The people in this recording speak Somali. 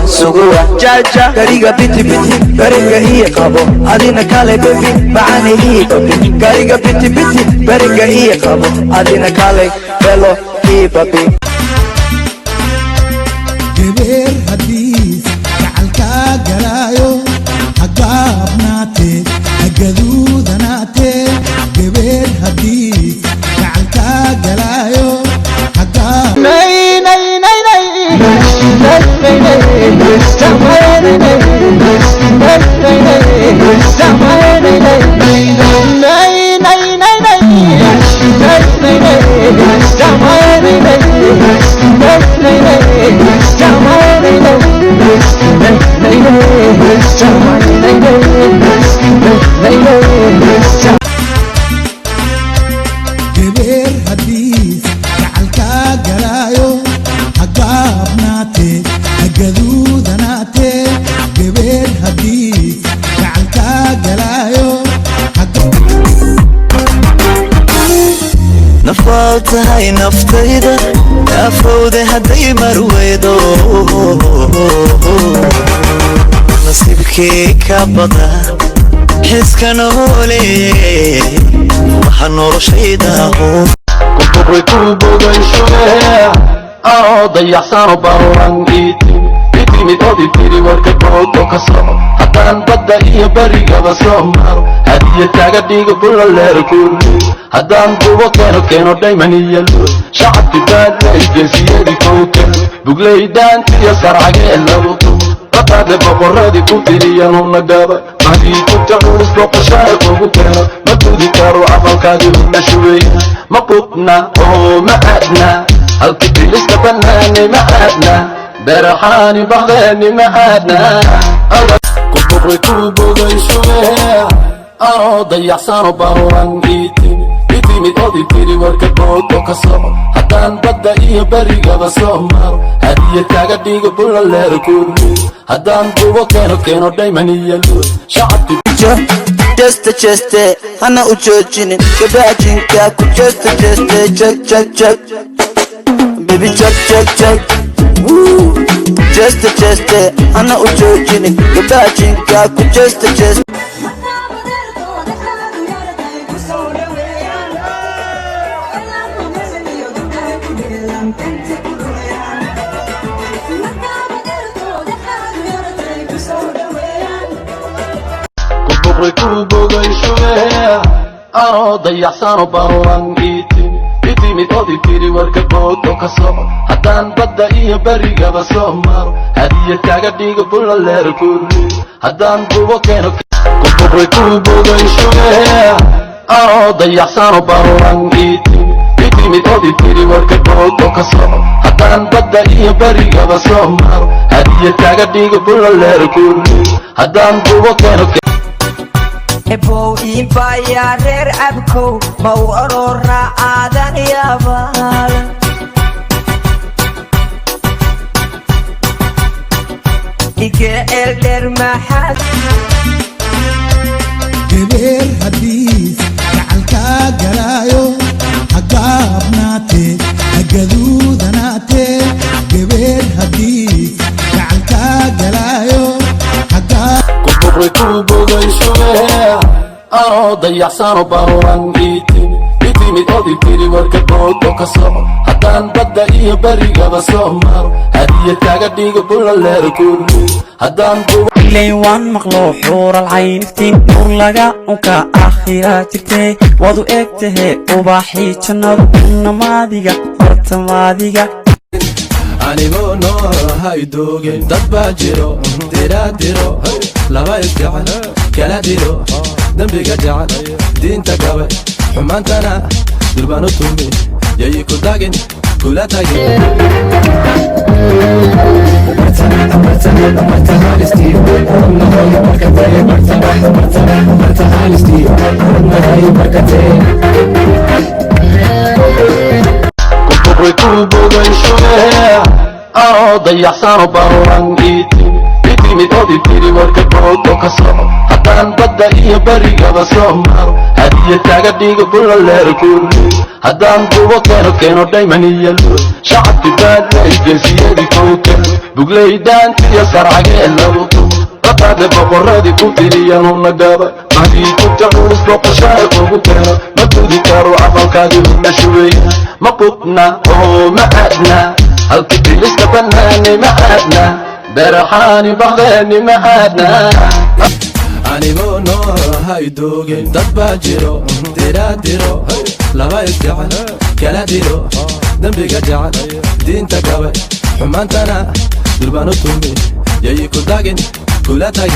sugua jaja kariga biti biti bariga ii qabo adina kale baby maani ii baby kariga biti biti bariga ii qabo adina kale belo ii baby geber hadis gacalka galayo hagaabnaate hagaduudanaate geber hadis gacalka galayo hagaab nay nay nay nay nay nay nay samay nay nay nay nay samay nay nay nay nay nay nay nay nay nay samay nay nay nay nay samay nay nay geber hadis gacalka galayo hagaabnaate hagaduudanaate geber hadis gacalka galayo نفوتها نفتيدا نفوده هدي مرويدو نصيبكي كبدا حس كنولي وحنور شيدا كنت بكل بوغي شوية ضيع سانو باورانجيتي بيتي ميتودي تيري وركبوتو كسو حتى نبدا إيا بريقا بسومارو هدية تاقا ديقو بولا ليركولي هدان دوبا كينو دايما يلو شعبتي بادنا الجنسية كوكل بقلي دانتي يا سرعاقي اللوطو قطعد بقرادي كوتيري ينو نقابا مهدي كنت عورس بوق شارك وقتنا مدودي كارو عفل كادي هنا شوية مبوطنا معادنا هالكتي لسه بناني معادنا برحاني بغاني معادنا كنت بكل بوغي شوية ضيع سانو باورانجيتي بيتي ميتودي تيري وركبوتو كسو حتى نبدا إيا بريقا بسومارو هدية تاقا ديقو بولا ليركولي هدان دوبا كينو دايما يلو شعبتي just أنا أجوجيني كباجين كاكو just check baby check woo just أنا أجوجيني كباجين كاكو just بكل بوغي شوية ضيع سانو باورانجيتي بيتي ميتودي تيري وركبوتو كسو حتى نبدا إيا بريقا بسومارو هدية تاقا ديقو بولا ليركولي هدان دوبا كنت بكل بوغي شوية ضيع سانو باورانجيتي بيتي ميتودي تيري وركبوتو كسو حتى نبدا إيا بريقا بسومارو هدية تاقا ديقو بولا ليركولي هدان دوبا Ebo impaya rer abko mau aurora adan ya bal Ike elder mahad geber hadis gacalka galayo hagaabnaate hagaduudanaate geber hadis gacalka galayo كنت بكل بوغي شوية ضيع سانو باورانجيتي بيتي ميتودي تيري وركبوتو كسو حتى نبدا إيا بريقا بسومارو هدية تاقا ديقو بولا ليركولي هدان دوبا إلي وان مخلوق حور العين فتين نور لغا وكا آخراتك وضو اكته وباحي جنادو نماديغا ورتماديغا anigoo nool haydoogin dad baa jiro diraadiro laba isgacan kala diro dembiga jacan diinta gabay xumaantana durbaan u tumi yayi ku dagin kula tagin بكل بوغي شوية ضيع سانو باورانجيتي بيتي timid odi tiri warka boodo ka soco haddaan badda iyo barigaba soo maro hadiya taaga dhigo bulla leer kulli haddaan dubo keeno dhayman iyo luus shacabki baadlay geesiyadii kowkan bugley daanti iyo sarcagee lagu tumo raqaade boqoradii ku tiriyanuna gaba mahdii kunta culus boqoshaar ugu keeno ma gudi karo camalkaadii una shubeeya ma qubna oo ma aadna halki bilista bannaani ma aadna beraxaani baqdeeni ma aadna anigoo nool hay doogin dad baa jiro diro laba isgacan kala diro dembiga jacan diinta gabay xumaantana durbaan u tumi yayi ku dagin kula tag